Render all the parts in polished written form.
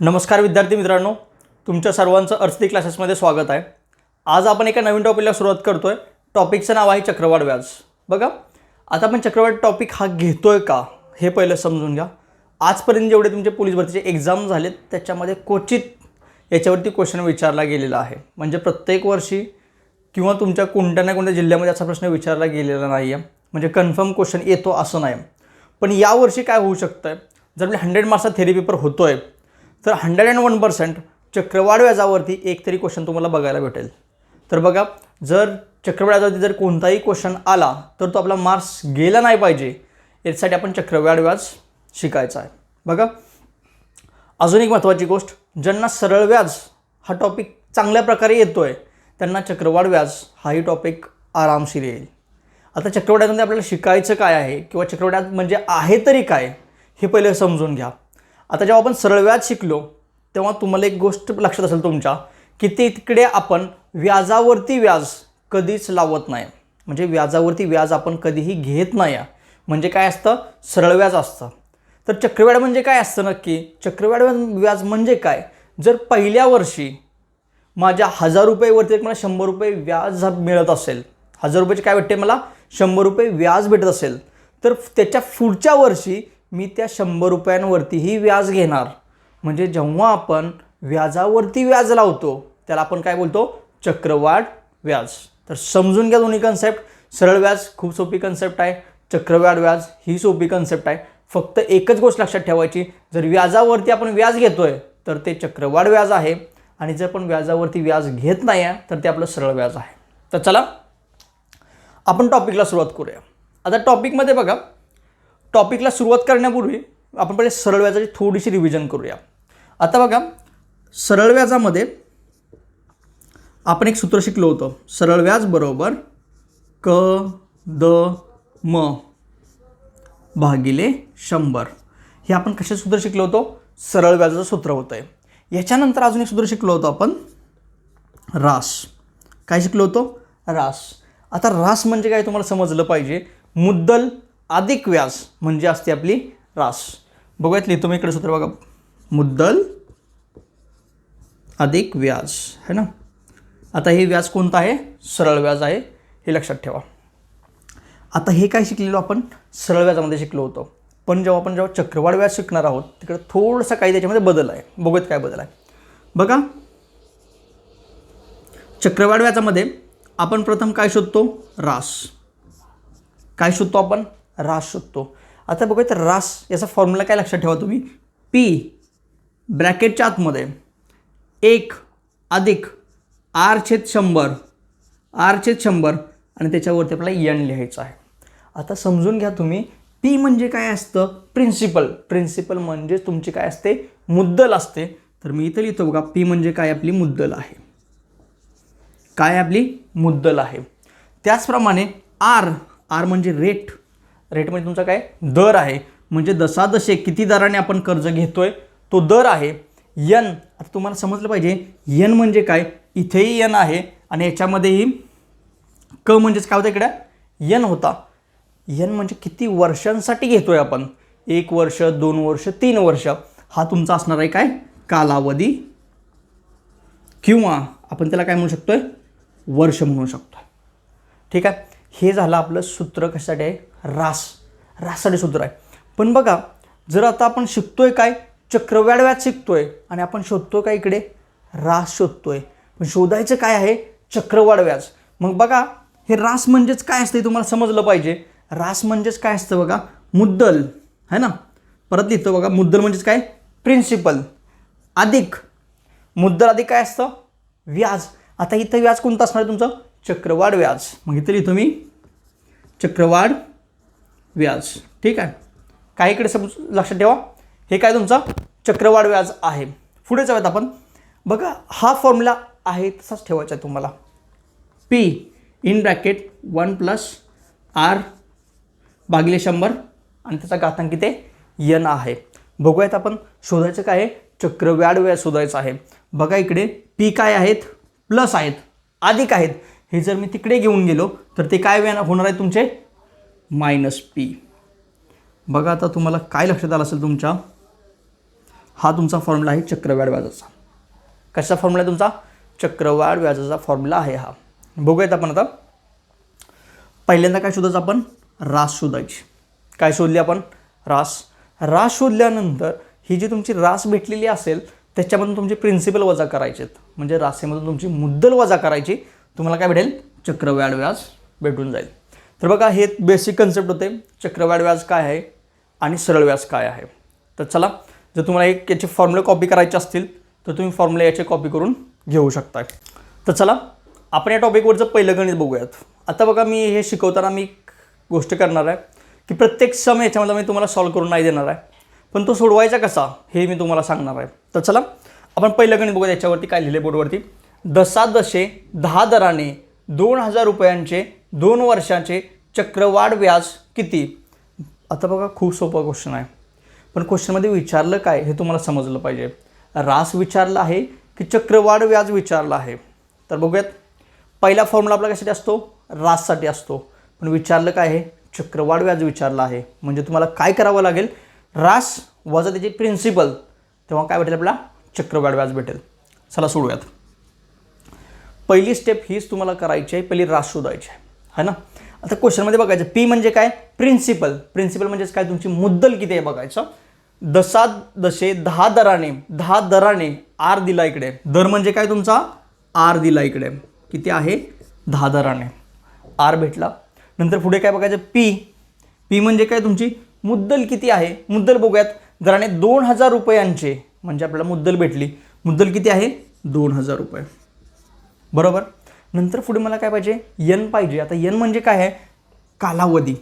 नमस्कार विद्यार्थी मित्रांनो, तुमच्या सर्वांचं अर्थी क्लासेसमध्ये स्वागत आहे। आज आपण एका नवीन टॉपिकला सुरुवात करतोय। टॉपिकचं नाव आहे चक्रवाढ व्याज। बघा, आता आपण चक्रवाढ टॉपिक हा घेतोय का हे पहिलं समजून घ्या। आजपर्यंत जेवढे तुमचे पोलीस भरतीचे एग्जाम झालेत त्याच्यामध्ये क्वचित याच्यावरती क्वेश्चन विचारला गेलेला आहे। म्हणजे प्रत्येक वर्षी किंवा तुमच्या कोणत्या ना कोणत्या जिल्ह्यामध्ये असा प्रश्न विचारला गेलेला नाही आहे, म्हणजे कन्फर्म क्वेश्चन येतो असं नाही। पण यावर्षी काय होऊ शकतं, जर आपले 100 मार्क्सचा थेरी पेपर होतोय तर 101% चक्रवाढ व्याजावरती एक तरी क्वेश्चन तुम्हाला बघायला भेटेल। तर बघा, जर चक्रवाढ व्याजावरती जर कोणताही क्वेश्चन आला तर तो आपला मार्क्स गेला नाही पाहिजे, यासाठी आपण चक्रवाढ व्याज शिकायचं आहे। बघा, अजून एक महत्त्वाची गोष्ट, ज्यांना सरळ व्याज हा टॉपिक चांगल्या प्रकारे येतोय त्यांना चक्रवाढ व्याज हाही टॉपिक आरामशीर येईल। आता चक्रवाढ व्याजामध्ये आपल्याला शिकायचं काय आहे किंवा चक्रवाढ व्याज म्हणजे आहे तरी काय हे पहिले समजून घ्या। आता जेव्हा आपण सरळ व्याज शिकलो तेव्हा तुम्हाला एक गोष्ट लक्षात असेल तुमच्या की ते तिकडे आपण व्याजावरती व्याज कधीच लावत नाही, म्हणजे व्याजावरती व्याज आपण कधीही घेत नाही। म्हणजे काय असतं, सरळ व्याज असतं। तर चक्रवाढ म्हणजे काय असतं नक्की? चक्रवाढ व्याज म्हणजे काय, जर पहिल्या वर्षी माझ्या 1000 रुपयेवरती मला 100 रुपये व्याज मिळत असेल, 1000 रुपयाचे काय भेटते मला 100 रुपये व्याज भेटत असेल, तर त्याच्या पुढच्या वर्षी मी त्या 100 रुपयांवरतीही व्याज घेणार। म्हणजे जेव्हा आपण व्याजावरती व्याज लावतो त्याला आपण काय बोलतो, चक्रवाढ व्याज। तर समजून घ्या दोन्ही कन्सेप्ट। सरळ व्याज खूप सोपी कन्सेप्ट आहे, चक्रवाढ व्याज ही सोपी कन्सेप्ट आहे। फक्त एकच गोष्ट लक्षात ठेवायची, जर व्याजावरती आपण व्याज घेतोय तर ते चक्रवाढ व्याज आहे, आणि जर आपण व्याजावरती व्याज घेत नाही तर ते आपलं सरळ व्याज आहे। तर चला आपण टॉपिकला सुरुवात करूया। आता टॉपिकमध्ये बघा, टॉपिकला सुरुवात करण्यापूर्वी आपण पहिले सरळ व्याजाची थोडीशी रिव्हिजन करूया। आता बघा, सरळ व्याजामध्ये आपण एक सूत्र शिकलो होतं, सरळ व्याज बरोबर क द म भागिले 100। हे आपण कशा सूत्र शिकलो होतो, सरळ व्याजाचं सूत्र होतं। याच्यानंतर अजून एक सूत्र शिकलो होतो आपण, रास। काय शिकलो होतो, रास। आता रास म्हणजे काय तुम्हाला समजलं पाहिजे, मुद्दल अधिक व्याज म्हणजे असते आपली रास। बघूयात, लिहितो मी इकडे सूत्र बघा, मुद्दल अधिक व्याज है ना। आता हे व्याज कोणतं आहे, सरळ व्याज आहे, हे लक्षात ठेवा। आता हे काय शिकलेलो आपण, सरळ व्याजामध्ये शिकलो होतो, पण जेव्हा चक्रवाढ व्याज शिकणार आहोत तिकडे थोडंसं काही त्याच्यामध्ये बदल आहे। बघूयात काय बदल आहे। बघा, चक्रवाढ व्याजामध्ये आपण प्रथम काय शोधतो, रास। काय शोधतो आपण, रास शोधतो। आता बघूया, तर रास याचा फॉर्म्युला काय लक्षात ठेवा तुम्ही, पी ब्रॅकेटच्या आतमध्ये 1 अधिक r/100 r/100 आणि त्याच्यावरती आपल्याला n लिहायचं आहे। आता समजून घ्या तुम्ही, पी म्हणजे काय असतं, प्रिन्सिपल। प्रिन्सिपल म्हणजे तुमची काय असते, मुद्दल असते। तर मी इथं लिहितो बघा, पी म्हणजे काय, आपली मुद्दल आहे। काय आपली मुद्दल आहे। त्याचप्रमाणे आर म्हणजे रेट। रेट म्हणजे तुमचा काय, दर आहे, म्हणजे दशादशे किती दराने आपण कर्ज घेतोय तो दर आहे। यन, आता तुम्हाला समजलं पाहिजे यन म्हणजे काय, इथेही यन आहे आणि याच्यामध्येही क म्हणजेच काय होतं, इकडे यन होता। यन म्हणजे किती वर्षांसाठी घेतोय आपण, 1 वर्ष 2 वर्ष 3 वर्ष, हा तुमचा असणार आहे काय, कालावधी, किंवा आपण त्याला काय म्हणू शकतोय, वर्ष म्हणू शकतो। ठीक आहे, हे झालं आपलं सूत्र कशासाठी आहे, राससाठी सूत्र आहे। पण बघा, जर आता आपण शिकतोय काय, चक्रवाढ व्याज शिकतोय आणि आपण शोधतोय काय, इकडे रास शोधतोय, पण शोधायचं काय आहे, चक्रवाढ व्याज। मग बघा, हे रास म्हणजेच काय असते तुम्हाला समजलं पाहिजे। रास म्हणजेच काय असतं बघा, मुद्दल है ना। परत लिहितो बघा, मुद्दल म्हणजेच काय, प्रिन्सिपल अधिक मुद्दल अधिक काय असतं, व्याज। आता इथं व्याज कोणतं असणार आहे तुमचं, चक्रवाढ व्याज। मग इथं लिहितो मी चक्रवाढ व्याज। ठीक आहे, काय इकडे लक्षात ठेवा, हे काय तुमचं चक्रवाढ व्याज आहे। पुढे जाऊयात आपण। बघा, हा फॉर्म्युला आहे तसाच ठेवायचा आहे तुम्हाला, पी इन ब्रॅकेट 1 + r भागिले 100 आणि त्याचा घातांक किती यन आहे। बघूयात आपण, शोधायचं काय आहे, चक्रवाढ व्याज शोधायचं आहे। बघा, इकडे पी काय आहेत, प्लस आहेत, अधिक आहेत। हे जर मी तिकडे घेऊन गेलो तर ते काय होणार आहे तुमचे, -p। बघा, आता तुम्हाला काय लक्षात आलं असेल तुमच्या, हा तुमचा फॉर्म्युला आहे चक्रवाढ व्याजाचा. कशा फॉर्म्युला तुमचा चक्रवाढ व्याजाचा फॉर्म्युला आहे हा. बघूयात आपण आता. पहिल्यांदा काय शोधायचं आपण रास शोधायची. काय शोधली आपण रास शोधल्यानंतर ही जी तुमची रास भेटलेली असेल त्याच्यामधून तुमचे प्रिन्सिपल वजा करायचे आहेत. म्हणजे राशीमधून तुमची मुद्दल वजा करायची, तुम्हाला काय भेटेल चक्रवाढ व्याज भेटून जाईल. तर बघा हे बेसिक कन्सेप्ट होते चक्रवाढ व्याज काय आहे आणि सरळ व्याज काय आहे. तर चला जर तुम्हाला एक याचे फॉर्म्युले कॉपी करायचे असतील तर तुम्ही फॉर्म्युले याचे कॉपी करून घेऊ शकता. तर चला आपण या टॉपिकवरचं पहिलं गणित बघूयात. आता बघा मी हे शिकवताना मी गोष्ट करणार आहे की प्रत्येक सम याच्यामध्ये मी तुम्हाला सॉल्व करून नाही देणार आहे, पण तो सोडवायचा कसा हे मी तुम्हाला सांगणार आहे. तर चला आपण पहिलं गणित बघूया. याच्यावरती काय लिहिले बोर्डवरती, दशादशे 10 दराने 2000 रुपयांचे 2 वर्षाचे चक्रवाढ व्याज किती. आता बघा खूप सोपा क्वेश्चन आहे, पण क्वेश्चनमध्ये विचारलं काय हे तुम्हाला समजलं पाहिजे. रास विचारला आहे की चक्रवाढ व्याज विचारला आहे. तर बघूयात. पहिला फॉर्म्युला आपला कशासाठी असतो राससाठी असतो, पण विचारलं काय आहे चक्रवाढ व्याज विचारलं आहे. म्हणजे तुम्हाला काय करावं लागेल रास वजा त्याची प्रिन्सिपल, तेव्हा काय भेटेल आपल्याला चक्रवाढ व्याज भेटेल. चला सोडूयात. पहिली स्टेप हीच तुम्हाला करायची आहे, पहिली रास शोधायची आहे ना. आता क्वेश्चनमध्ये बघायचं पी म्हणजे काय प्रिन्सिपल म्हणजेच काय तुमची मुद्दल किती आहे बघायचं. दशादशे 10 दराने आर दिला इकडे, दर म्हणजे काय तुमचा आर दिला इकडे किती आहे 10 दराने आर भेटला. नंतर पुढे काय बघायचं पी म्हणजे काय तुमची मुद्दल किती आहे. मुद्दल बघूयात. दराने 2000 रुपयांचे म्हणजे आपल्याला मुद्दल भेटली. मुद्दल किती आहे 2000 रुपये बरोबर. नंतर पुढे मला काय पाहिजे यन पाहिजे. आता यन म्हणजे काय आहे कालावधी,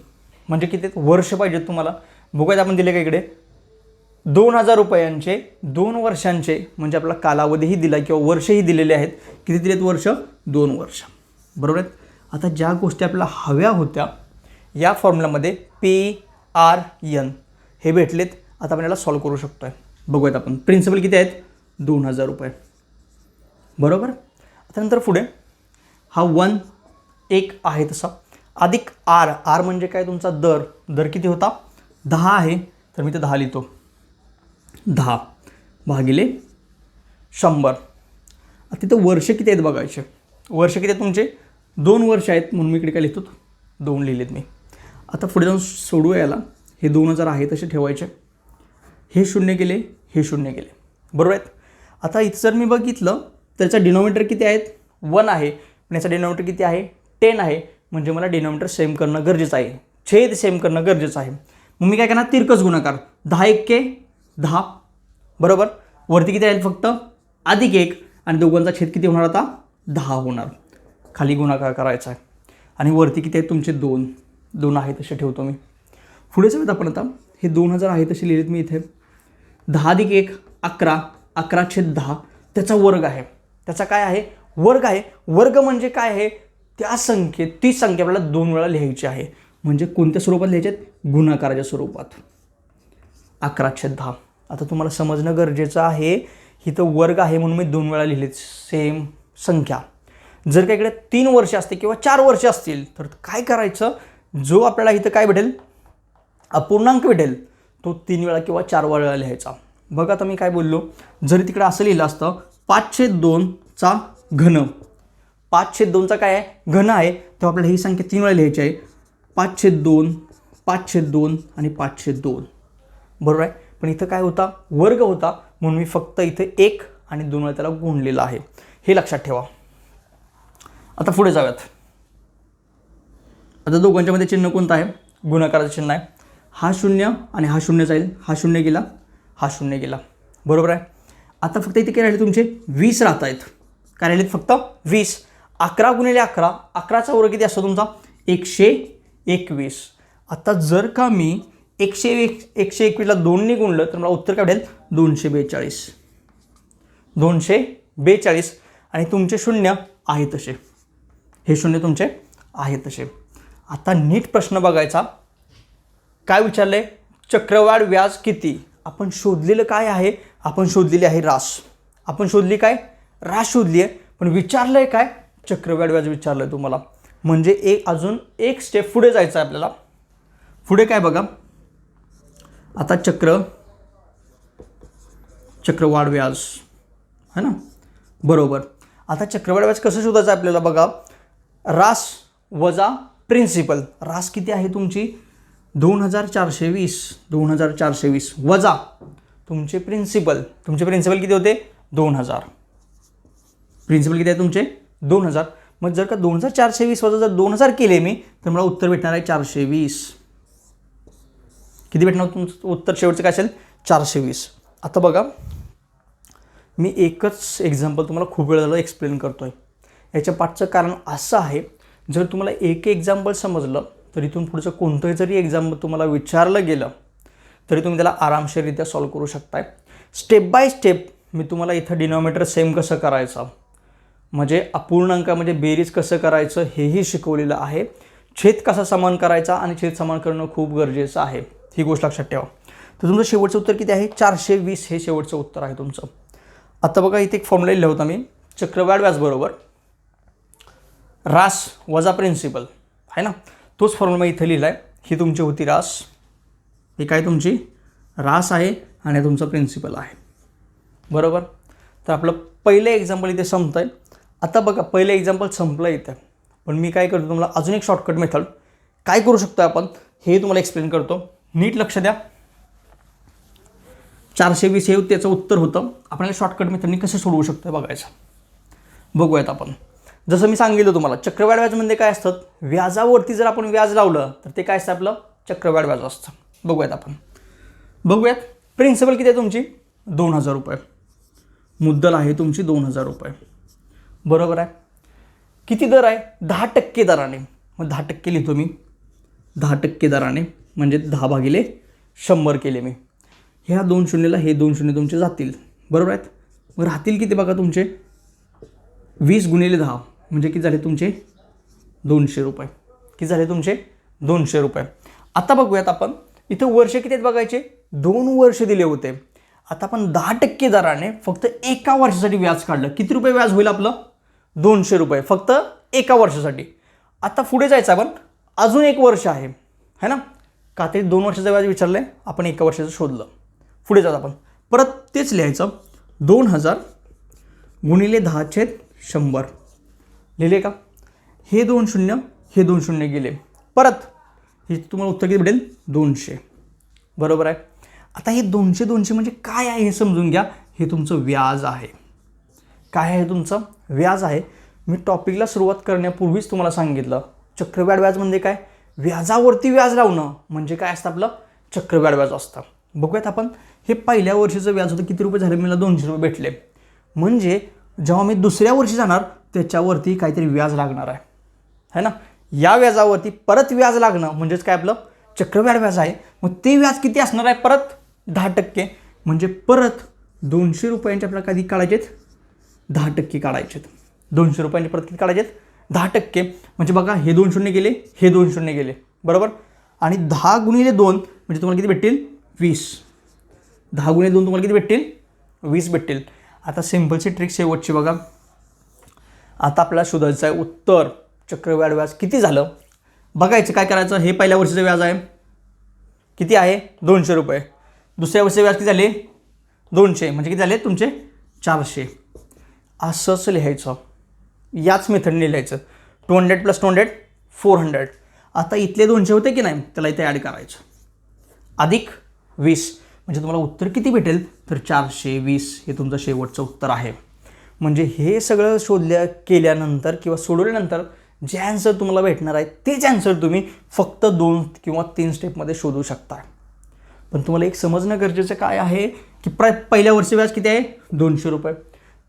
म्हणजे किती वर्ष पाहिजेत तुम्हाला. बघूयात आपण दिले का इकडे 2000 रुपयांचे 2 वर्षांचे म्हणजे आपला कालावधीही दिला किंवा वर्षही दिलेले आहेत. किती दिलेत वर्ष 2 वर्ष बरोबर आहेत. आता ज्या गोष्टी आपल्याला हव्या होत्या या फॉर्म्युलामध्ये PRN हे भेटलेत. आता आपण याला सॉल्व करू शकतो आहे. बघूयात आपण. प्रिन्सिपल किती आहेत 2000 रुपये बरोबर. आता नंतर पुढे हा 1 आहे तसा अधिक आर म्हणजे काय तुमचा दर किती होता 10 आहे, तर मी ते 10 लिहितो. 10 भागिले 100. तिथं वर्ष किती आहेत बघायचे. वर्ष किती आहेत तुमचे 2 वर्ष आहेत, म्हणून मी इकडे काय लिहितो 2 लिहिलेत मी. आता पुढे जाऊन सोडू याला. हे 2000 आहे तसे ठेवायचे. हे 0 गेले, हे 0 गेले बरोबर आहेत. आता इथं जर मी बघितलं त्याचा डिनॉमिनेटर किती आहेत 1 आहे, पण याचा डिनॉमिनेटर किती आहे 10 आहे. म्हणजे मला डिनॉमिनेटर सेम करणं गरजेचं आहे, छेद सेम करणं गरजेचं आहे. मग मी काय करणार तिरकस गुणाकार 10 1 10 बरोबर. वरती किती राहील फक्त अधिक 1 आणि दोघांचा छेद किती होणार आता 10 होणार. खाली गुणाकार करायचा आहे आणि वरती किती आहेत तुमचे 2 आहे तसे ठेवतो मी. पुढे जाऊयात आपण. आता हे 2000 आहे तसे लिहिलेत मी इथे. 10 अधिक 1 11 11/10 त्याचा वर्ग आहे. त्याचा काय आहे वर्ग आहे. वर्ग म्हणजे काय आहे ती संख्या आपल्याला 2 वेळा लिहायची आहे. म्हणजे कोणत्या स्वरूपात लिहायचे गुणाकाराच्या स्वरूपात 11/10. आता तुम्हाला समजणं गरजेचं आहे. इथं वर्ग आहे म्हणून मी 2 वेळा लिहिलेत सेम संख्या. जर का इकडे 3 वर्ष असते किंवा 4 वर्ष असतील तर काय करायचं, जो आपल्याला इथं काय भेटेल अपूर्णांक भेटेल तो 3 वेळा किंवा 4 वेळा लिहायचा. बघा आता मी काय बोललो, जरी तिकडे असं लिहिलं असतं 5/2चा घन. 5/2चा काय आहे घन आहे, तेव्हा आपल्याला ही संख्या 3 वेळा लिहायची आहे. 5/2 5/2 आणि 5/2 बरोबर आहे. पण इथं काय होता वर्ग होता म्हणून मी फक्त इथे 1 आणि 2 वेळा त्याला गुणलेलं आहे, हे लक्षात ठेवा. आता पुढे जाऊयात. आता दोघांच्या मध्ये चिन्ह कोणतं आहे गुणाकाराचं चिन्ह आहे. हा 0 आणि हा 0 जाईल. हा 0 गेला, हा 0 गेला बरोबर आहे. आता फक्त इथे काय राहिले तुमचे 20 राहत आहेत. काय राहिलेत फक्त 20. 11 गुणिले 11 11चा वर्ग किती असतो तुमचा 121. आता जर का मी 121ला 2ने गुणलं तर मला उत्तर काय भेटेल 242. 242 आणि तुमचे 0 आहे तसे, हे 0 तुमचे आहे तसे. आता नीट प्रश्न बघायचा. काय विचारलंय चक्रवाढ व्याज किती. आपण शोधलेलं काय आहे, आपण शोधलेली आहे रास. आपण शोधली काय रास शोधली आहे, पण विचारलंय काय चक्रवाढ व्याज विचारलंय तुम्हाला. म्हणजे अजून एक स्टेप पुढे जायचं आहे आपल्याला. पुढे काय बघा आता चक्रवाढ व्याज, है ना, बरोबर. आता चक्रवाढ व्याज कसं शोधायचं आपल्याला बघा, रास वजा प्रिन्सिपल. रास किती आहे तुमची 2420 वजा तुमचे प्रिन्सिपल किती होते 2000. प्रिन्सिपल किती आहे तुमचे 2000. मग जर का 2420 वजा जर 2000 केले मी तर मला उत्तर भेटणार आहे 420. किती भेटणार तुमचं उत्तर शेवटचं काय असेल 420. आता बघा मी एकच एक्झाम्पल तुम्हाला खूप वेळ झालं एक्सप्लेन करतो आहे. याच्या पाठचं कारण असं आहे, जर तुम्हाला एक एक्झाम्पल समजलं तर इथून पुढचं कोणतंही जरी एक्झाम्पल तुम्हाला विचारलं गेलं तरी तुम्ही त्याला आरामशीररित्या सॉल्व्ह करू शकताय. स्टेप बाय स्टेप मी तुम्हाला इथं डिनॉमिनेटर सेम कसं करायचं, म्हणजे अपूर्णांक म्हणजे बेरीज कसं करायचं हेही शिकवलेलं आहे. छेद कसा समान करायचा आणि छेद समान करणं खूप गरजेचं आहे, ही गोष्ट लक्षात ठेवा. तर तुमचं शेवटचं उत्तर किती आहे 420 हे शेवटचं उत्तर आहे तुमचं. आता बघा इथे एक फॉर्म्युला लिहिला होता मी, चक्रवाढ व्याज बरोबर रास वजा प्रिन्सिपल, आहे ना, तोच फॉर्म्युला मी इथं लिहिला आहे. ही तुमची होती रास, ही काय तुमची रास आहे आणि तुमचं प्रिन्सिपल आहे, बरोबर. तर आपलं पहिलं एक्झाम्पल इथे संपतं आहे. आता बघा पहिलं एक्झाम्पल संपलं इथं, पण मी काय करतो तुम्हाला अजून एक शॉर्टकट मेथड काय करू शकतो आपण हे तुम्हाला एक्सप्लेन करतो. नीट लक्ष द्या. 420 हे त्याचं उत्तर होतं. आपल्याला शॉर्टकट मेथडनी कसं सोडवू शकतो बघायचं. बघूयात आपण. जसं मी सांगितलं तुम्हाला चक्रवाढ व्याज म्हणजे काय असतं, व्याजावरती जर आपण व्याज लावलं तर ते काय असतं आपलं चक्रवाढ व्याज असतं. बघूयात आपण. बघूयात प्रिन्सिपल किती आहे तुमची 2000 रुपये, मुद्दल आहे तुमची 2000 रुपये, बरोबर आहे. किती दर आहे 10% दराने. मग 10% लिहितो मी, 10% दराने म्हणजे 10/100 केले मी. ह्या 2 शून्यला हे 2 शून्य तुमचे जातील, बरोबर आहेत. मग राहतील किती बघा तुमचे 20 गुणिले 10 म्हणजे किती झाले तुमचे 200 रुपये. किती झाले तुमचे 200 रुपये. आता बघूयात आपण इथं वर्ष किती आहेत बघायचे, 2 वर्ष दिले होते. आता आपण 10% दराने फक्त एका वर्षासाठी व्याज काढलं. किती रुपये व्याज होईल आपलं 200 रुपये फक्त एका वर्षासाठी. आता पुढे जायचं आपण, अजून 1 वर्ष आहे, है ना, का ते 2 वर्षाचं व्याज विचारलं आहे, आपण एका वर्षाचं शोधलं. पुढे जात आपण परत तेच लिहायचं 2000 गुणिले 10/100 लिहिले का. हे 2 शून्य हे 2 शून्य गेले. परत हे तुम्हाला उत्तर किती भेटेल 200, बरोबर आहे. आता हे 200 म्हणजे काय आहे हे समजून घ्या. हे तुमचं व्याज आहे. काय आहे तुमचं व्याज आहे. मी टॉपिकला सुरुवात करण्यापूर्वीच तुम्हाला सांगितलं चक्रवाढ व्याज म्हणजे काय, व्याजावरती व्याज लावणं म्हणजे काय असतं आपलं चक्रवाढ व्याज असतं. बघूयात आपण. हे पहिल्या वर्षीचं व्याज होतं किती रुपये झाले, मला 200 रुपये भेटले. म्हणजे जेव्हा मी दुसऱ्या वर्षी जाणार त्याच्यावरती काहीतरी व्याज लागणार आहे, है ना. या व्याजावरती परत व्याज लागणं म्हणजेच काय आपलं चक्रवाढ व्याज आहे. मग ते व्याज किती असणार आहे परत 10%. म्हणजे परत 200 रुपयांचे आपल्याला कधी काढायचेत 10% काढायचेत. 200 रुपयांचे परत किती काढायचेत 10%. म्हणजे बघा हे 2 शून्य गेले हे 2 शून्य गेले, बरोबर. आणि 10 गुणिले 2 म्हणजे तुम्हाला किती भेटतील 20. 10 गुणिले 2 तुम्हाला किती भेटतील 20 भेटतील. आता सिम्पलची ट्रिक शेवटची बघा. आता आपल्याला शोधायचं आहे उत्तर चक्रवाढ व्याज किती झालं बघायचं. काय करायचं, हे पहिल्या वर्षीचं व्याज आहे किती आहे 200 रुपये. दुसऱ्या वर्षीचं व्याज किती झाले 200 म्हणजे किती झाले तुमचे 400. असंच लिहायचं, याच मेथडने लिहायचं. 200 + 200 400. आता इथले 200 होते की नाही त्याला इथे ॲड करायचं अधिक 20 म्हणजे तुम्हाला उत्तर किती भेटेल तर 420 हे तुमचं शेवटचं उत्तर आहे. म्हणजे हे सगळं केल्यानंतर किंवा सोडवल्यानंतर जे ॲन्सर तुम्हाला भेटणार आहे तेच ॲन्सर तुम्ही फक्त 2 किंवा 3 स्टेपमध्ये शोधू शकता. पण तुम्हाला एक समजणं गरजेचं काय आहे की पहिल्या वर्षी व्याज किती आहे 200 रुपये.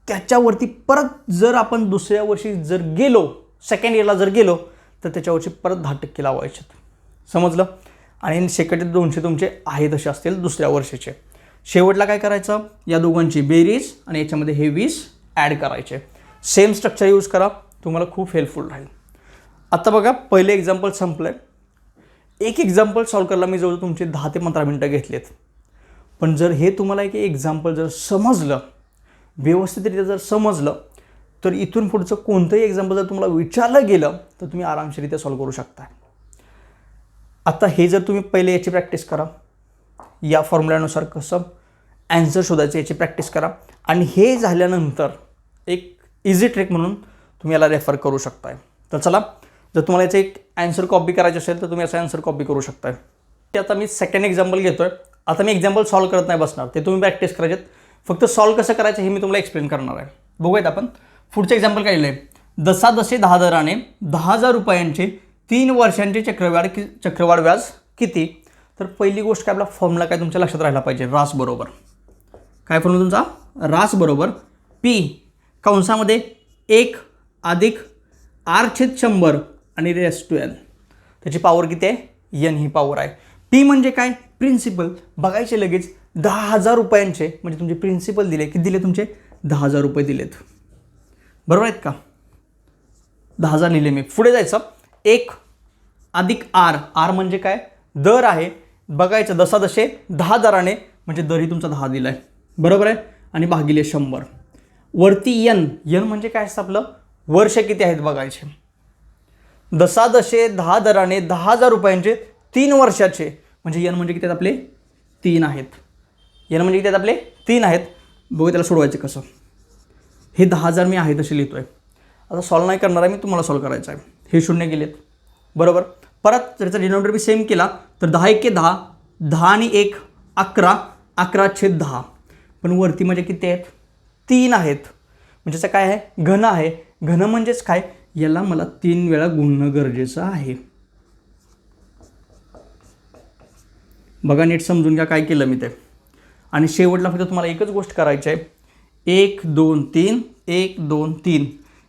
त्याच्यावरती परत जर आपण दुसऱ्या वर्षी जर गेलो सेकंड इयरला जर गेलो तर त्याच्यावरची परत 10% लावायचे. समजलं. आणि सेकंड 200 तुमचे आहे तसे असतील दुसऱ्या वर्षीचे. शेवटला काय करायचं या दोघांची बेरीज आणि याच्यामध्ये हे 20 ॲड करायचे. सेम स्ट्रक्चर यूज करा, तुम्हाला खूप हेल्पफुल राहील. आता बघा पहिले एक्झाम्पल संपलं आहे. एक एक्झाम्पल सॉल्व करायला मी जवळ तुमचे 10 ते 15 मिनटं घेतलेत. पण जर हे तुम्हाला एक एक्झाम्पल जर समजलं व्यवस्थितरित्या जर समजलं तर इथून पुढचं कोणतंही एक्झाम्पल जर तुम्हाला विचारलं गेलं तर तुम्ही आरामशीररित्या सॉल्व करू शकता. आता हे जर तुम्ही पहिले याची प्रॅक्टिस करा या फॉर्म्युल्यानुसार कसं ॲन्सर शोधायचं याची प्रॅक्टिस करा. आणि हे झाल्यानंतर एक इझी ट्रिक म्हणून तुम्ही याला रेफर करू शकताय. तर चला, जर तुम्हाला याचं एक ॲन्सर कॉपी करायचं असेल तर तुम्ही असं ॲन्सर कॉपी करू शकताय. ते आता मी सेकंड एक्झाम्पल घेतो आहे. आता मी एक्झाम्पल सॉल्व करत नाही बसणार, ते तुम्ही प्रॅक्टिस करायचे. फक्त सॉल्व कसं करायचं हे मी तुम्हाला एक्सप्लेन करणार आहे. बघूयात आपण पुढचं एक्झाम्पल काय लिहिलं आहे. दशादशे 10 दराने 10,000 रुपयांचे 3 वर्षांचे चक्रवाढ व्याज किती. तर पहिली गोष्ट काय, आपला फॉर्म्युला काय तुमच्या लक्षात राहायला पाहिजे. रास बरोबर काय फॉर्म्युला तुमचा, रास बरोबर पी कंसामध्ये 1 अधिक r/100 आणि रेस टू n. त्याची पॉवर किती आहे, n ही पॉवर आहे. पी म्हणजे काय, प्रिन्सिपल. बघायचे लगेच 10,000 रुपयांचे म्हणजे तुमचे प्रिन्सिपल दिले, किती दिले तुमचे 10,000 रुपये दिलेत. बरोबर आहेत का, 10,000 लिहिले मी. पुढे जायचं 1 अधिक r म्हणजे काय, दर आहे. बघायचं दशादशे 10 दराने म्हणजे दर ही तुमचा 10 दिला आहे. बरोबर आहे. आणि भागिले 100. वरती n म्हणजे काय असतं आपलं, वर्ष किती आहेत बघायचे. दशादशे 10 दराने 10,000 रुपयांचे 3 वर्षाचे म्हणजे n म्हणजे किती आहेत आपले 3 आहेत. n म्हणजे किती आहेत आपले 3 आहेत. बघू त्याला सोडवायचं कसं. हे 10,000 मी आहे तसे लिहितो आहे. आता सॉल्व नाही करणार आहे मी, तुम्हाला सॉल्व करायचं आहे. हे शून्य गेलेत. बरोबर. परत त्याचा डिनॉमिनेटर मी सेम केला तर 10 × 1 = 10, 10 आणि 1 11, 11/10. पण वरती म्हणजे किती आहेत, 3 आहेत. म्हणजे त्याचं काय आहे, घन आहे. घन म्हणजेच काय, याला मला 3 वेळा गुणणं गरजेचं आहे. बघा नीट समजून घ्या काय केलं मी ते. आणि शेवटला फक्त तुम्हाला एकच गोष्ट करायची आहे. 1 2 3 1 2 3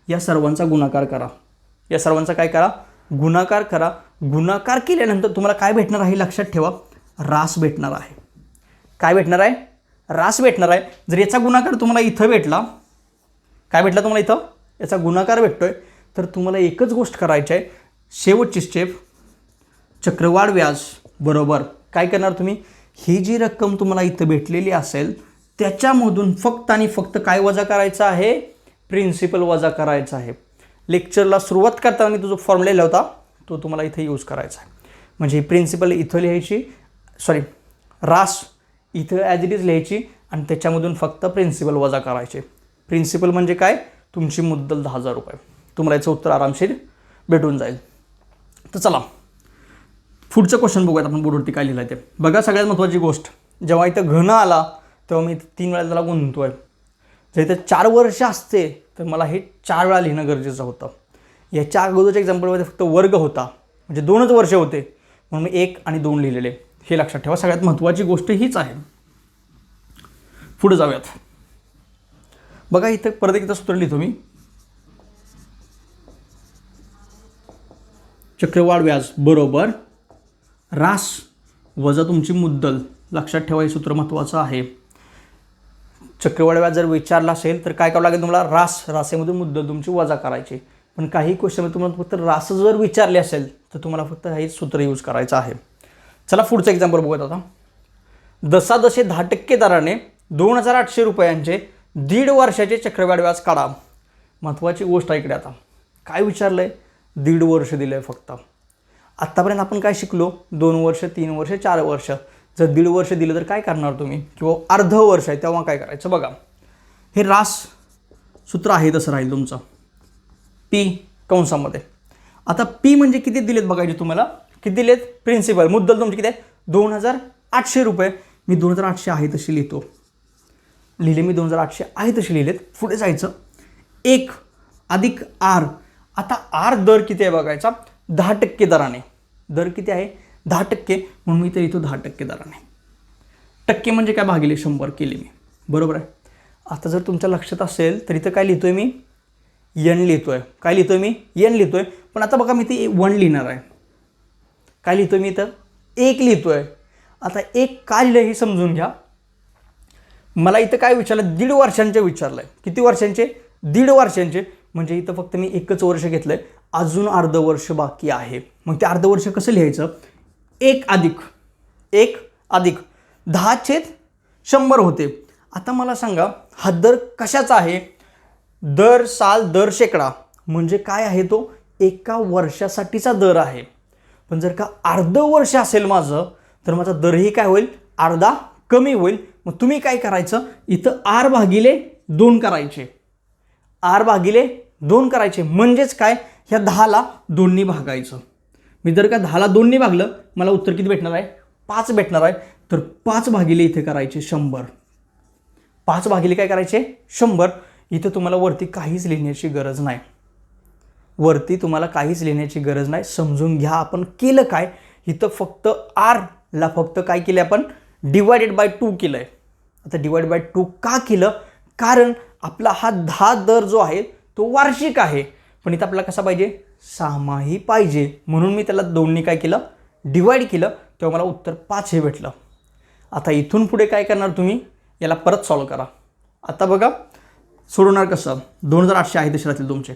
या सर्वांचा गुणाकार करा. या सर्वांचा काय करा, गुणाकार करा. गुणाकार केल्यानंतर तुम्हाला काय भेटणार आहे लक्षात ठेवा, रास भेटणार आहे. काय भेटणार आहे, रास भेटणार आहे. जर याचा गुणाकार तुम्हाला इथं भेटला, काय भेटला तुम्हाला इथं, याचा गुणाकार भेटतोय, तर तुम्हाला एकच गोष्ट करायची आहे. शेवटची स्टेप, चक्रवाढ व्याज बरोबर काय करणार तुम्ही, ही जी रक्कम तुम्हाला इथं भेटलेली असेल त्याच्यामधून फक्त आणि फक्त काय वजा करायचं आहे, प्रिन्सिपल वजा करायचं आहे. लेक्चरला सुरुवात करताना मी जो फॉर्म्युला लिहिला होता तो तुम्हाला इथे यूज करायचा आहे. म्हणजे ही प्रिन्सिपल इथं लिहायची, रास इथं ॲज इट इज लिहायची आणि त्याच्यामधून फक्त प्रिन्सिपल वजा करायचे. प्रिन्सिपल म्हणजे काय, तुमची मुद्दल 10,000 रुपये. तुम्हाला याचं उत्तर आरामशीर भेटून जाईल. तर चला पुढचं क्वेश्चन बघूयात आपण बोर्डवरती काय लिहिलं आहे ते. बघा सगळ्यात महत्त्वाची गोष्ट, जेव्हा इथं घन आला तेव्हा मी 3 वेळा त्याला गुणतो आहे. जर इथं 4 वर्ष असते तर मला हे 4 वेळा लिहिणं गरजेचं होतं. याच्या अगोदरच्या एक्झाम्पलमध्ये फक्त वर्ग होता म्हणजे 2च वर्ष होते म्हणून मी 1 आणि 2 लिहिलेले. हे लक्षात ठेवा, सगळ्यात महत्त्वाची गोष्ट हीच आहे. पुढे जाऊयात. बघा इथं परत एकदा सूत्र लिहितो मी. चक्रवाढ व्याज बरोबर रास वजा तुमची मुद्दल. लक्षात ठेवा हे सूत्र महत्त्वाचं आहे. चक्रवाढ व्याज जर विचारला असेल तर काय करावं लागेल तुम्हाला, रासेमधून मुद्दल तुमची वजा करायची. पण काही क्वेश्चनमध्ये तुम्हाला फक्त रास जर विचारले असेल तर तुम्हाला फक्त हे सूत्र यूज करायचं आहे. चला पुढचं एक्झाम्पल बघूयात आता. दशादशे 10% दराने 2,800 रुपयांचे 1.5 वर्षाचे चक्रवाढ व्याज काढा. महत्त्वाची गोष्ट आहे इकडे. आता काय विचारलं आहे, 1.5 वर्ष दिलं आहे फक्त. आत्तापर्यंत आपण काय शिकलो, 2 वर्ष 3 वर्ष 4 वर्ष. जर 1.5 वर्ष दिलं तर काय करणार तुम्ही, किंवा अर्ध वर्ष आहे तेव्हा काय करायचं. बघा हे रास सूत्र आहे तसं राहील तुमचं, पी कंसामध्ये. आता पी म्हणजे किती दिलेत बघायचे तुम्हाला, किती दिलेत, प्रिन्सिपल मुद्दल तुमची किती आहे 2,800 रुपये. मी 2,800 आहे तशी लिहितो, लिहिले मी 2,800 आहे तशी लिहिलेत. पुढे जायचं 1 अधिक r. आता r दर किती आहे बघायचा, 10% दराने. दर किती आहे 10%, म्हणून मी तर इथं 10% दराने. टक्के म्हणजे काय, भागिले 100 केले मी. बरोबर आहे. आता जर तुमच्या लक्षात असेल तर इथं काय लिहितोय मी, n लिहितोय. काय लिहितोय मी, n लिहितोय. पण आता बघा मी ते 1 लिहिणार आहे. काय लिहितोय मी इथं, 1 लिहितोय. आता 1 का लिहिलं हे समजून घ्या. मला इथं काय विचारलं, 1.5 वर्षांचे विचारलं आहे. किती वर्षांचे, 1.5 वर्षांचे. म्हणजे इथं फक्त मी 1च वर्ष घेतलं आहे, अजून अर्ध वर्ष बाकी आहे. मग ते अर्ध वर्ष कसं लिहायचं, 1 अधिक 10/100 होते. आता मला सांगा हा दर कशाचा आहे, दर साल दर शेकडा. म्हणजे काय आहे तो, 1 वर्षासाठीचा दर आहे. पण जर का अर्ध वर्ष असेल माझं तर माझा दरही काय होईल, अर्धा कमी होईल. मग तुम्ही काय करायचं, इथं आर भागिले 2 करायचे, आर भागिले 2 करायचे. म्हणजेच काय, ह्या 10ला 2नी भागायचं. मी जर का 10ला 2नी भागलं, मला उत्तर किती भेटणार आहे, 5 भेटणार आहे. तर 5 भागिले इथे करायचे 100. 5 भागिले काय करायचे, 100. इथं तुम्हाला वरती काहीच लिहिण्याची गरज नाही, वरती तुम्हाला काहीच लिहिण्याची गरज नाही. समजून घ्या आपण केलं काय, इथं फक्त आरला फक्त काय केलं आपण, डिवायडेड बाय 2 केलं आहे. आता डिवाइड बाय 2 का केलं, कारण आपला हा 10 दर जो आहे तो वार्षिक आहे, पण इथं आपल्याला कसा पाहिजे, सहामाही पाहिजे. म्हणून मी त्याला 2नी काय केलं, डिवाइड केलं. तेव्हा मला उत्तर 5 हे भेटलं. आता इथून पुढे काय करणार तुम्ही, याला परत सॉल्व करा. आता बघा सोडवणार कसं, 2800 आहे तसे राहतील तुमचे.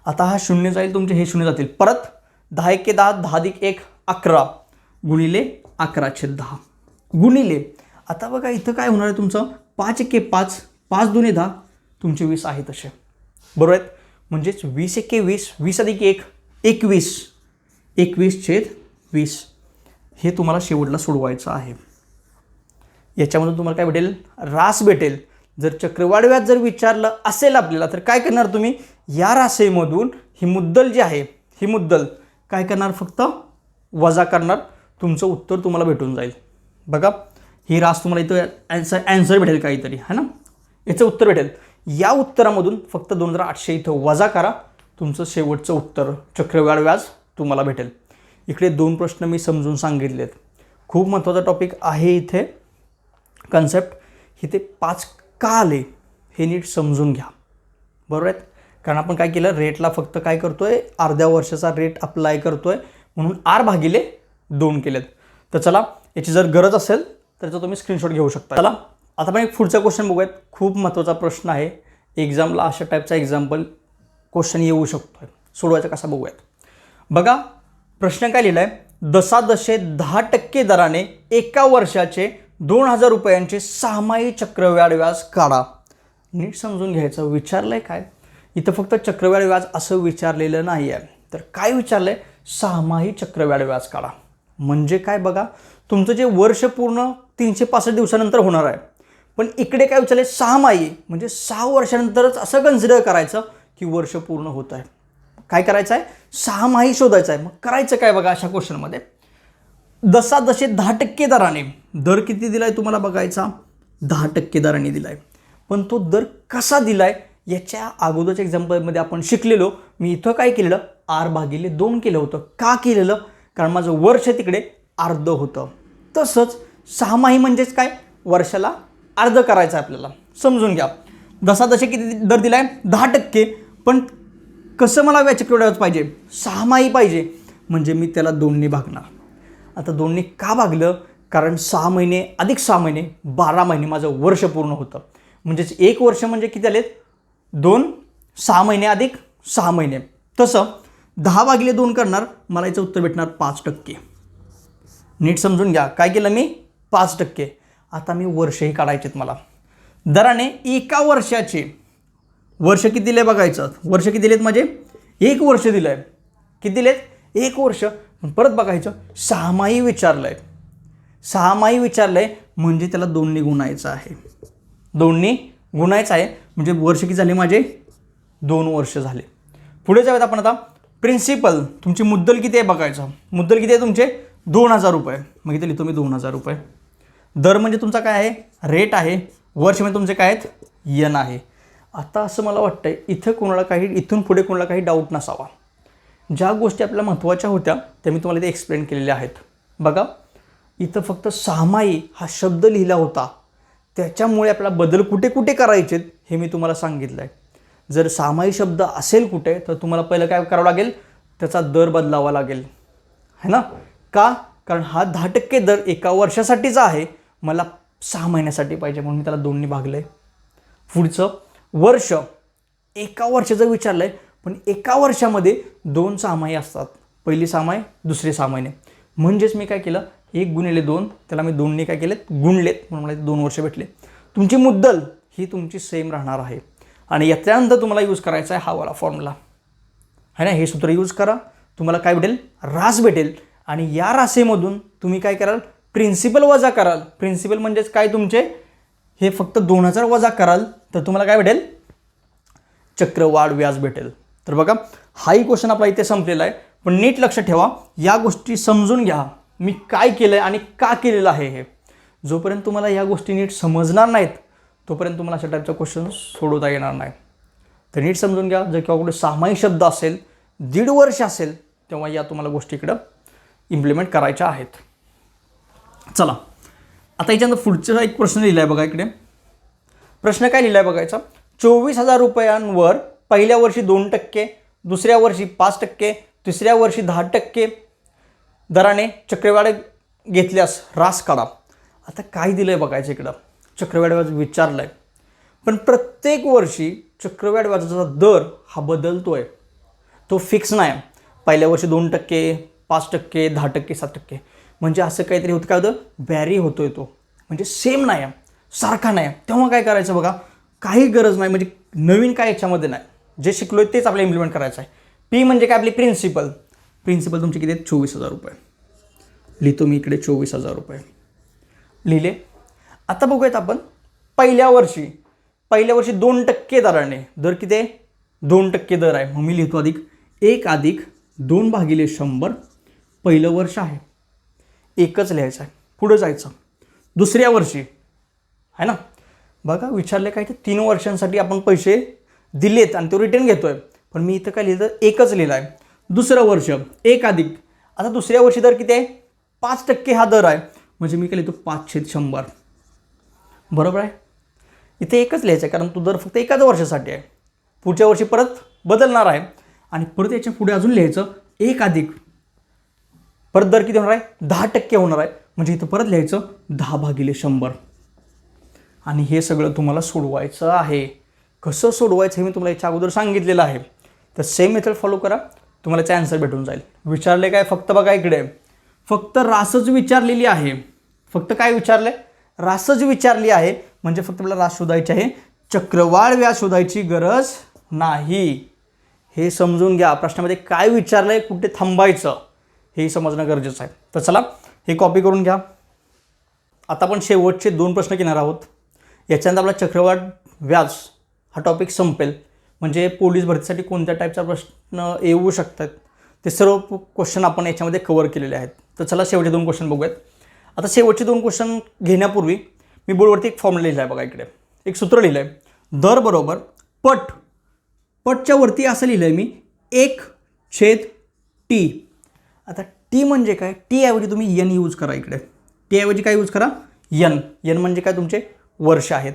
आता हा 0 जाईल तुमचे, हे 0 जातील. परत 10 एके 10, 10 अधिक 1 11 गुणिले 11/10 गुणिले. आता बघा इथं काय होणार आहे तुमचं, 5 एके 5, 5 दुने 10, तुमचे 20 आहे तसे, बरोबर आहेत. म्हणजेच 20 एके 20, 20 अधिक 1 21, 21/20 हे तुम्हाला शेवटला सोडवायचं आहे. याच्यामधून तुम्हाला काय भेटेल, रास भेटेल. जर चक्रवाढ व्याज जर विचारलं असेल आपल्याला, तर काय करणार तुम्ही, या राशीमधून ही मुद्दल जी आहे, ही मुद्दल काय करणार, फक्त वजा करणार, तुमचं उत्तर तुम्हाला भेटून जाईल. बघा ही रास तुम्हाला इथं ॲन्सर भेटेल काहीतरी, है ना, याचं उत्तर भेटेल. या उत्तरामधून फक्त 2800 इथं वजा करा, तुमचं शेवटचं उत्तर चक्रवाढ व्याज तुम्हाला भेटेल. इकडे 2 प्रश्न मी समजून सांगितलेत. खूप महत्त्वाचा टॉपिक आहे इथे, कन्सेप्ट. इथे 5 का आले हे नीट समजून घ्या, बरोबर आहेत. कारण आपण काय केलं, रेटला फक्त काय करतोय, अर्ध्या वर्षाचा रेट अप्लाय करतोय, म्हणून आर भागिले 2 केलेत. तर चला, याची जर गरज असेल तर त्याचा तुम्ही स्क्रीनशॉट घेऊ शकता. चला आता आपण एक पुढचा क्वेश्चन बघूयात. खूप महत्त्वाचा प्रश्न आहे, एक्झामला अशा टाईपचा एक्झाम्पल क्वेश्चन येऊ शकतो. सोडवायचा कसा बघूयात. बघा प्रश्न काय लिहिला आहे, दशादशे 10% दराने एका वर्षाचे 2000 रुपयांचे सहामाही चक्रवाढ व्याज काढा. नीट समजून घ्यायचं. विचारलंय काय, इथं फक्त चक्रवाढ व्याज असं विचारलेलं नाही आहे, तर काय विचारलंय, सहामाही चक्रवाढ व्याज काढा. म्हणजे काय बघा, तुमचं जे वर्ष पूर्ण 365 दिवसानंतर होणार आहे, पण इकडे काय विचारले, सहामाही म्हणजे 6 वर्षानंतरच असं कन्सिडर करायचं की वर्ष पूर्ण होत आहे. काय करायचं आहे, सहामाही शोधायचं आहे. मग करायचं काय बघा, अशा क्वेश्चनमध्ये दशादशे 10% दराने, दर किती दिलाय तुम्हाला बघायचा, 10% दराने दिलाय. पण तो दर कसा दिलाय, याच्या अगोदरच्या एक्झाम्पलमध्ये आपण शिकलेलो. मी इथं काय केलेलं, आर भागिले 2 केलं होतं. का केलेलं, कारण माझं वर्ष तिकडे अर्ध होतं. तसंच सहामाही म्हणजेच काय, वर्षाला अर्ध करायचं आहे आपल्याला. समजून घ्या. दशादशे किती दर दिलाय, 10%. पण कसं मला चक्रवाढ व्याज पाहिजे, सहामाही पाहिजे, म्हणजे मी त्याला 2नी भागणार. आता 2नी का भागलं, कारण 6 महिने अधिक 6 महिने 12 महिने माझं वर्ष पूर्ण होतं. म्हणजेच 1 वर्ष म्हणजे किती आलेत, 2, 6 महिने अधिक 6 महिने. तसं 10 भागिले 2 करणार, मला याचं उत्तर भेटणार 5%. नीट समजून घ्या. काय केलं मी, 5%. आता मी वर्षही काढायचेत मला. दराने एका वर्षाचे, वर्ष किती दिले बघायचं, वर्ष किती दिलेत माझे, 1 वर्ष दिलं आहे. किती दिलेत, 1 वर्ष. परत बघायचं, सहामाही विचारलंय, सहामाही विचारलंय म्हणजे त्याला 2नी गुणायचं आहे. 2नी गुणायचं आहे म्हणजे वर्ष किती झाले माझे, 2 वर्ष झाले. पुढे जाऊयात आपण. आता प्रिन्सिपल, तुमची मुद्दल किती आहे बघायचं. मुद्दल किती आहे तुमचे, 2000 रुपये. मग इथे लिहितो मी 2000 रुपये. दर म्हणजे तुमचा काय आहे, रेट आहे. वर्ष म्हणजे तुमचे काय आहेत, यन आहे. आता असं मला वाटतंय इथं कोणाला काही, इथून पुढे कोणाला काही डाऊट नसावा. ज्या गोष्टी आपल्याला महत्त्वाच्या होत्या त्या मी तुम्हाला इथे एक्सप्लेन केलेल्या आहेत. बघा इथं फक्त सहामाही हा शब्द लिहिला होता, त्याच्यामुळे आपल्याला बदल कुठे कुठे करायचे हे मी तुम्हाला सांगितलं आहे. जर सहामाही शब्द असेल कुठे, तर तुम्हाला पहिलं काय करावं लागेल, त्याचा दर बदलावा लागेल, है ना. का, कारण हा 10% दर एका वर्षासाठीचा आहे, मला 6 महिन्यासाठी पाहिजे, म्हणून मी त्याला 2नी भागलं आहे. पुढचं वर्ष, एका वर्षाचं विचारलं आहे, पण एका वर्षामध्ये 2 सहामाही असतात. पहिली सहामाही, दुसरी 6 महिने. म्हणजेच मी काय केलं, 1 गुणिले 2, त्याला मी 2नी काय केलेत, गुणलेत, म्हणून मला 2 वर्ष भेटले. तुमची मुद्दल ही तुमची सेम राहणार आहे. आणि याच्यानंतर तुम्हाला यूज करायचा आहे हा वाला फॉर्म्युला, है ना. हे सूत्र यूज करा, तुम्हाला काय भेटेल, रास भेटेल. आणि या राशीमधून तुम्ही काय कराल, प्रिन्सिपल वजा कराल, प्रिन्सिपल म्हणजेच काय तुमचे हे फक्त 2000 वजा कराल तर तुम्हाला काय भेटेल, चक्रवाढ व्याज भेटेल. तर बघा हाही क्वेश्चन आपला इथे संपलेला आहे. पण नीट लक्ष ठेवा, या गोष्टी समजून घ्या मी काय केलं आहे आणि का केलेलं आहे. हे जोपर्यंत तुम्हाला या गोष्टी नीट समजणार नाहीत तोपर्यंत तुम्हाला अशा टाईपचा क्वेश्चन सोडवता येणार नाही. तर नीट समजून घ्या. जर किंवा कुठे सामायिक शब्द असेल, 1.5 वर्ष असेल, तेव्हा या तुम्हाला गोष्टी इकडं इम्प्लिमेंट करायच्या आहेत. चला आता याच्यानंतर पुढचा एक प्रश्न लिहिला आहे बघा. इकडे प्रश्न काय लिहिला आहे बघायचा. 24,000 रुपयांवर पहिल्या वर्षी 2%, दुसऱ्या वर्षी 5%, तिसऱ्या वर्षी 10% दराने चक्रवाढ घेतल्यास रास काढा. आता काय दिलं आहे बघायचं. इकडं चक्रवाढ व्याज विचारलं आहे, पण प्रत्येक वर्षी चक्रवाढ व्याजाचा दर हा बदलतो आहे, तो फिक्स नाही. पहिल्या वर्षी 2%, 5%, 10%, 7%, म्हणजे असं काहीतरी होतं. काय होतं, व्हॅरी होतोय तो, म्हणजे सेम नाही आहे, सारखा नाही आहे. तेव्हा काय करायचं बघा, काही गरज नाही, म्हणजे नवीन काय याच्यामध्ये नाही, जे शिकलोय तेच आपल्याला इम्प्लिमेंट करायचं आहे. पी म्हणजे काय, आपली प्रिन्सिपल. प्रिन्सिपल तुमचे किती आहेत, 24,000 रुपये. लिहितो मी इकडे 24,000 रुपये लिहिले. आता बघूयात आपण पहिल्या वर्षी 2% दराने, दर किती आहे, 2% दर आहे. मग मी लिहितो अधिक 1 अधिक 2/100. पहिलं वर्ष आहे, एकच लिहायचं आहे, पुढं जायचं. दुसऱ्या वर्षी आहे ना, बघा विचारले काय ते 3 वर्षांसाठी आपण पैसे दिलेत आणि तो रिटर्न घेतोय, पण मी इथं काय लिहिलं, एकच लिहिलं आहे. दुसरं वर्ष 1 अधिक, आता दुसऱ्या वर्षी दर किती आहे, 5% हा दर आहे, म्हणजे मी काय लिहितो 5/100. बरोबर आहे. इथे एकच लिहायचं आहे कारण तो दर फक्त एकाच वर्षासाठी आहे, पुढच्या वर्षी परत बदलणार आहे. आणि परत याच्या पुढे अजून लिहायचं 1 अधिक, परत दर किती होणार आहे, 10% होणार आहे, म्हणजे इथं परत लिहायचं 10/100. आणि हे सगळं तुम्हाला सोडवायचं आहे. कसं सोडवायचं हे मी तुम्हाला याच्या अगोदर सांगितलेलं आहे. तर सेम मेथड फॉलो करा, तुम्हाला याचा आन्सर भेटून जाईल. विचारले काय, फक्त बघा इकडे फक्त रासच विचारलेली आहे. फक्त काय विचारले, रासच विचारली आहे, म्हणजे फक्त आपल्याला रास शोधायची आहे, चक्रवाढ व्याज शोधायची गरज नाही. हे समजून घ्या. प्रश्नामध्ये काय विचारलंय, कुठे थांबायचं हे समजणं गरजेचं आहे. तर चला हे कॉपी करून घ्या. आता आपण शेवटचे 2 प्रश्न घेणार आहोत. याच्यानंतर आपला चक्रवाढ व्याज हा टॉपिक संपेल. म्हणजे पोलीस भरतीसाठी कोणत्या टाईपचा प्रश्न येऊ शकतात ते सर्व क्वेश्चन आपण याच्यामध्ये कव्हर केलेले आहेत. तर चला शेवटचे 2 क्वेश्चन बघूयात. आता शेवटचे 2 क्वेश्चन घेण्यापूर्वी मी बोर्डवरती एक फॉर्म्युला लिहिला आहे बघा. इकडे एक सूत्र लिहिलं आहे, दर बरोबर पट. पटच्या वरती असं लिहिलं आहे मी 1/t. आता टी म्हणजे काय, टी ऐवजी तुम्ही एन यूज करा. इकडे टी ऐवजी काय यूज करा, एन. एन म्हणजे काय, तुमचे वर्ष आहेत.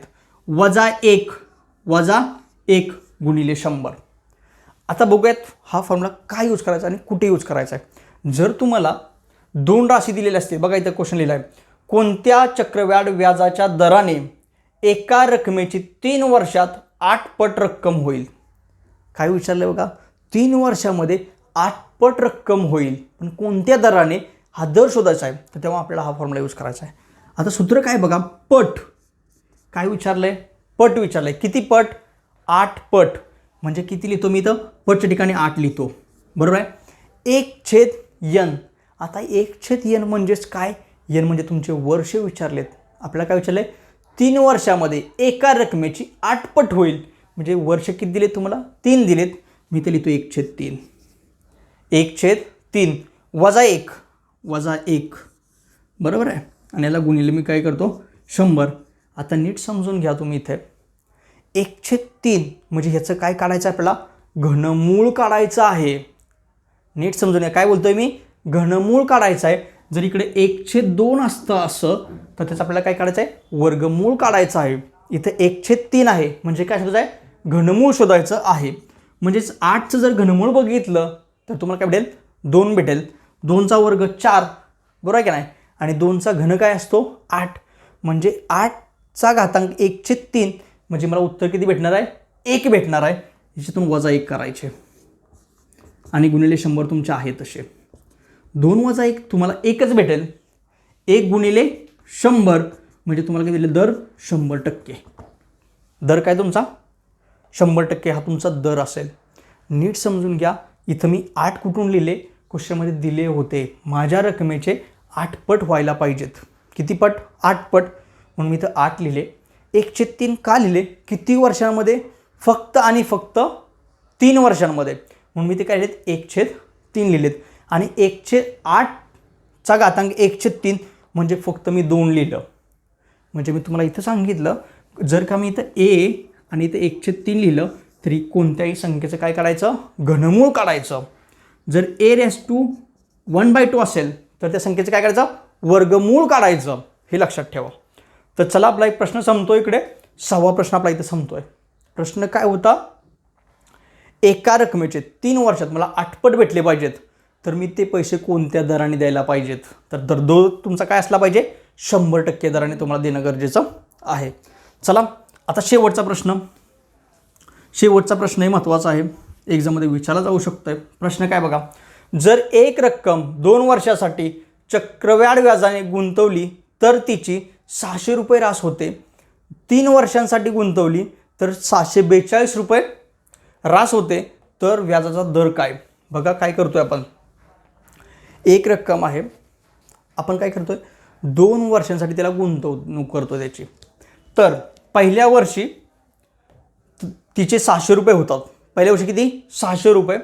-1 गुणिले 100. आता बघूयात हा फॉर्म्युला काय यूज करायचा आणि कुठे यूज करायचा आहे. जर तुम्हाला 2 राशी दिलेल्या असतील, बघा इथं क्वेश्चन लिहिला आहे, कोणत्या चक्रवाढ व्याजाच्या दराने एका रकमेची 3 वर्षात 8 पट रक्कम होईल. काय विचारलं बघा, 3 वर्षामध्ये 8 पट रक्कम होईल, पण कोणत्या दराने हा दर शोधायचा आहे. तर तेव्हा आपल्याला हा फॉर्म्युला यूज करायचा आहे. आता सूत्र काय बघा, पट. काय विचारलंय, पट विचारलंय. किती पट, 8 पट. म्हणजे किती लिहितो मी इथं, पटच्या ठिकाणी 8 लिहितो. बरोबर आहे. 1/n. आता 1/n म्हणजेच काय, एन म्हणजे तुमचे वर्ष विचारलेत. आपल्याला काय विचारलंय, 3 वर्षामध्ये एका रकमेची 8 पट होईल, म्हणजे वर्ष किती दिलेत तुम्हाला, 3 दिलेत. मी ते लिहितो 1/3. 1/3 -1 बरोबर आहे. आणि याला गुणिले मी काय करतो, 100. आता नीट समजून घ्या तुम्ही. इथे 1/3 म्हणजे ह्याचं काय काढायचं आहे, आपल्याला घनमूळ काढायचं आहे. नीट समजून घ्या, काय बोलतोय मी, घनमूळ काढायचं आहे. जर इकडे 1/2 असतं असं तर त्याचं आपल्याला काय काढायचं आहे, वर्गमूळ काढायचं आहे. इथे 1/3 आहे म्हणजे काय शोधायचं आहे, घनमूळ शोधायचं आहे. म्हणजेच 8चं जर घनमूळ बघितलं तर तुम्हाला काय भेटेल, 2 भेटेल. 2चा वर्ग 4, बरोबर आहे की नाही. आणि 2चा घन काय असतो, 8. म्हणजे 8चा घातांक 1/3 म्हणजे मला उत्तर किती भेटणार आहे, 1 भेटणार आहे. याच्यातून -1 करायचे आणि गुणिले 100 तुमचे आहे तसे. 2 - 1 तुम्हाला 1च भेटेल. 1 गुणिले 100 म्हणजे तुम्हाला काय दिलं, दर 100%. दर काय तुमचा 100% हा तुमचा दर असेल. नीट समजून घ्या. इथं मी 8 कुठून लिहिले, क्वेश्चनमध्ये दिले होते, माझ्या रकमेचे 8 पट व्हायला पाहिजेत. किती पट? 8 पट. म्हणून मी इथं 8 लिहिले. 1/3 का लिहिले? किती वर्षांमध्ये? फक्त आणि फक्त 3 वर्षांमध्ये. म्हणून मी ते काय लिहिलेत? 1/3 लिहिलेत. आणि 1/8चा घातांक 1/3 म्हणजे फक्त मी 2 लिहिलं. म्हणजे मी तुम्हाला इथं सांगितलं, जर का मी इथं ए आणि इथं 1/3 लिहिलं तरी कोणत्याही संख्येचं काय काढायचं? घनमूळ काढायचं. जर a⁻1/2 असेल तर त्या संख्येचं काय करायचं? वर्गमूळ काढायचं. हे लक्षात ठेवा. तर चला, आपला एक प्रश्न संपतोय इकडे. 6वा प्रश्न आपला इथं संपतोय. प्रश्न काय होता? एका रकमेचे 3 वर्षात मला 8 पट भेटले पाहिजेत, तर मी ते पैसे कोणत्या दराने द्यायला पाहिजेत? तर दर तुमचा काय असला पाहिजे? 100% दराने तुम्हाला देणं गरजेचं आहे. चला, आता शेवटचा प्रश्नही महत्त्वाचा आहे, एक्झाममध्ये विचारला जाऊ शकतोय. प्रश्न काय बघा. जर एक रक्कम 2 वर्षासाठी चक्रवाढ व्याजाने गुंतवली तर तिची 600 रुपये रास होते. 3 वर्षांसाठी गुंतवली तर 642 रुपये रास होते. तर व्याजाचा दर काय? बघा काय करतोय आपण. एक रक्कम आहे, आपण काय करतोय? 2 वर्षांसाठी त्याला गुंतवणूक करतो त्याची. तर पहिल्या वर्षी तिचे 600 रुपये होतात. पहिल्या वर्षी किती? 600 रुपये.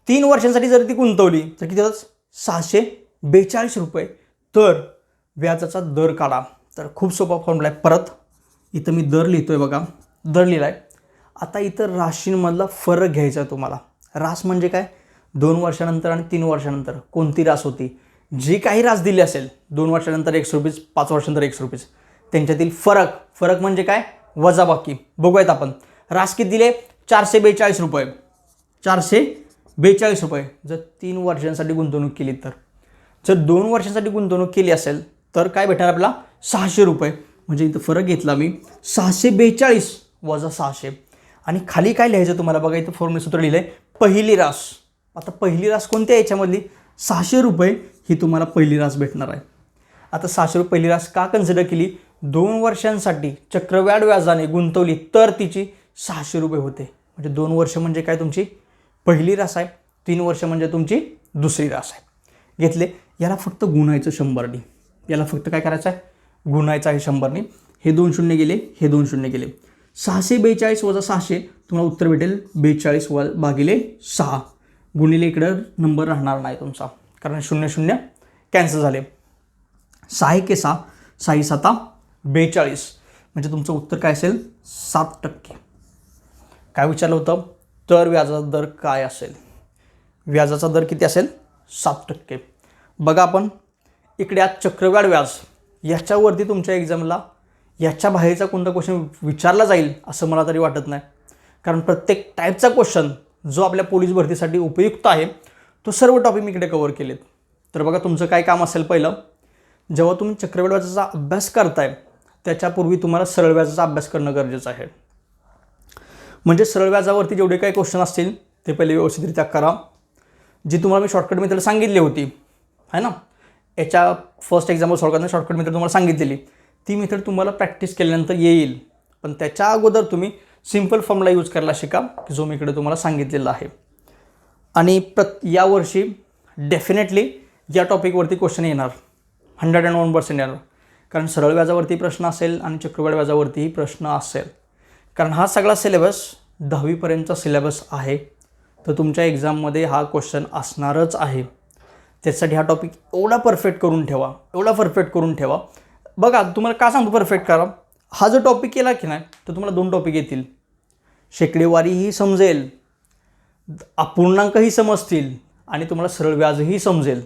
3 वर्षांसाठी जर ती गुंतवली तर किती होतात? 642 रुपये. तर व्याजाचा दर काढा. तर खूप सोपा फॉर्म्युला आहे. परत इथं मी दर लिहितोय बघा, दर लिहिला आहे. आता इथं राशींमधला फरक घ्यायचा आहे तुम्हाला. रास म्हणजे काय? 2 वर्षानंतर आणि 3 वर्षानंतर कोणती रास होती? जी काही रास दिली असेल, 2 वर्षानंतर 100 रुपये, 5 वर्षानंतर 100 रुपये, त्यांच्यातील फरक म्हणजे काय? वजाबाकी. बघूयात आपण. रास किती दिले? 442 रुपये. 442 रुपये जर 3 वर्षांसाठी गुंतवणूक केली तर. जर 2 वर्षांसाठी गुंतवणूक केली असेल तर काय भेटणार आपल्याला? 600 रुपये. म्हणजे इथं फरक घेतला मी, 642 वजा 600. आणि खाली काय लिहायचं तुम्हाला बघा, इथं फॉर्म्युला सूत्र लिहिलं आहे, पहिली रास. आता पहिली रास कोणत्या याच्यामधली? 600 रुपये ही तुम्हाला पहिली रास भेटणार आहे. आता 600 रुपये पहिली रास का कन्सिडर केली? 2 वर्षांसाठी चक्रवाढ व्याजाने गुंतवली तर तिची 600 रुपये होते. म्हणजे 2 वर्ष म्हणजे काय? तुमची पहिली रास आहे. 3 वर्ष म्हणजे तुमची दुसरी रास आहे. घेतले. याला फक्त गुणायचं 100ने. याला फक्त काय करायचं आहे? गुणायचं आहे 100ने. हे 2 शून्य गेले, हे 2 शून्य गेले. 642 वजा 600 तुम्हाला उत्तर भेटेल 42 भागिले 6. गुणिले इकडं नंबर राहणार नाही तुमचा, कारण 0 0 कॅन्सल झाले. 6 1 6, 6 7 42. म्हणजे तुमचं उत्तर काय असेल? 7%. काय विचारलं होतं? तर व्याजाचा दर काय असेल? व्याजाचा दर किती असेल? 7%. बघा आपण इकडे आज चक्रवाढ व्याज याच्यावरती तुमच्या एक्झामला याच्या बाहेरचा कोणता क्वेश्चन विचारला जाईल असं मला तरी वाटत नाही. कारण प्रत्येक टाईपचा क्वेश्चन जो आपल्या पोलीस भरतीसाठी उपयुक्त आहे तो सर्व टॉपिक मी इकडे कव्हर केलेत. तर बघा तुमचं काय काम असेल, पहिलं जेव्हा तुम्ही चक्रवाढ व्याजाचा अभ्यास करताय त्याच्यापूर्वी तुम्हाला सरळ व्याजाचा अभ्यास करणं गरजेचं आहे. म्हणजे सरळ व्याजावरती जेवढे काही क्वेश्चन असतील ते पहिले व्यवस्थितरित्या करा. जी तुम्हाला मी शॉर्टकट मेथड सांगितली होती आहे ना, याच्या फर्स्ट एक्झाम्पल सॉल्व करताना शॉर्टकट मेथड तुम्हाला सांगितलेली, ती मेथड तुम्हाला प्रॅक्टिस केल्यानंतर येईल. पण त्याच्या अगोदर तुम्ही सिम्पल फॉर्म्युला यूज करायला शिका, की जो मी इकडे तुम्हाला सांगितलेला आहे. आणि यावर्षी डेफिनेटली या टॉपिकवरती क्वेश्चन येणार, 101% येणार. कारण सरळ व्याजावरती प्रश्न असेल आणि चक्रवाढ व्याजावरतीही प्रश्न असेल. कारण हा सगळा सिलेबस 10वीपर्यंतचा सिलेबस आहे. तर तुमच्या एक्झाममध्ये हा क्वेश्चन असणारच आहे. त्यासाठी हा टॉपिक एवढा परफेक्ट करून ठेवा, बघा तुम्हाला का सांगतो परफेक्ट करा. हा जो टॉपिक केला की नाही तर तुम्हाला 2 टॉपिक येतील. शेकडेवारीही समजेल, अपूर्णांकही समजतील आणि तुम्हाला सरळ व्याजही समजेल,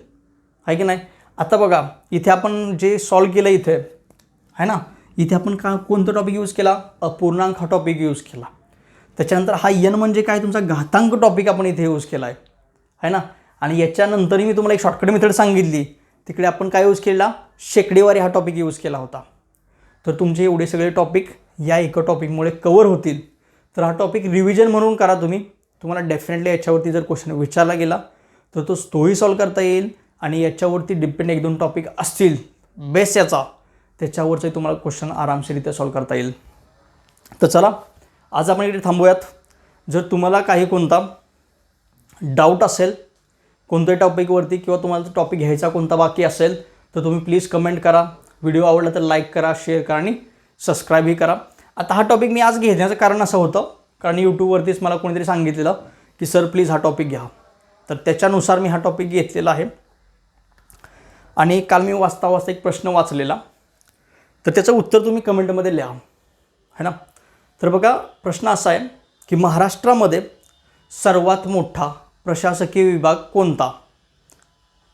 आहे की नाही. आता बघा इथे आपण जे सॉल्व केलं इथे आहे ना, इथे आपण कोणता टॉपिक यूज केला? अपूर्णांक हा टॉपिक यूज केला. त्याच्यानंतर हा n म्हणजे काय? तुमचा घातांक टॉपिक आपण इथे यूज केला आहे ना. आणि याच्यानंतरही मी तुम्हाला एक शॉर्टकट मेथड सांगितली, तिकडे आपण काय यूज केला? शेकडेवारी हा टॉपिक यूज केला होता. तर तुमचे एवढे सगळे टॉपिक या एका टॉपिकमुळे कवर होतील. तर हा टॉपिक रिव्हिजन म्हणून करा तुम्ही. तुम्हाला डेफिनेटली याच्यावरती जर क्वेश्चन विचारला गेला तर तोही सॉल्व करता येईल. आणि याच्यावरती डिपेंड 1-2 टॉपिक असतील बेस याचा, त्याच्यावरचे तुम्हाला क्वेश्चन आरामशीरित्या सॉल्व करता येईल. तर चला आज आपण इकडे थांबूयात. जर तुम्हाला काही कोणता डाऊट असेल कोणत्याही टॉपिकवरती, किंवा तुम्हाला टॉपिक घ्यायचा कोणता बाकी असेल, तर तुम्ही प्लीज कमेंट करा. व्हिडिओ आवडला तर लाईक करा, शेअर करा आणि सबस्क्राईबही करा. आता हा टॉपिक मी आज घेण्याचं कारण असं होतं, कारण यूट्यूबवरतीच मला कोणीतरी सांगितलेलं की सर प्लीज हा टॉपिक घ्या. तर त्याच्यानुसार मी हा टॉपिक घेतलेला आहे. आणि काल मी वाचता एक प्रश्न वाचलेला, तर त्याचं उत्तर तुम्ही कमेंटमध्ये लिहा, है ना. तर बघा, प्रश्न असा आहे की महाराष्ट्रामध्ये सर्वात मोठा प्रशासकीय विभाग कोणता,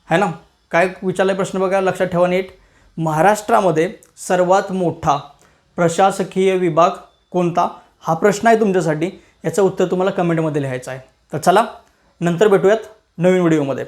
है ना. काय विचारला आहे प्रश्न बघा, लक्षात ठेवा नीट. महाराष्ट्रामध्ये सर्वात मोठा प्रशासकीय विभाग कोणता, हा प्रश्न आहे तुमच्यासाठी. याचं उत्तर तुम्हाला कमेंटमध्ये लिहायचं आहे. तर चला, नंतर भेटूयात नवीन व्हिडिओमध्ये.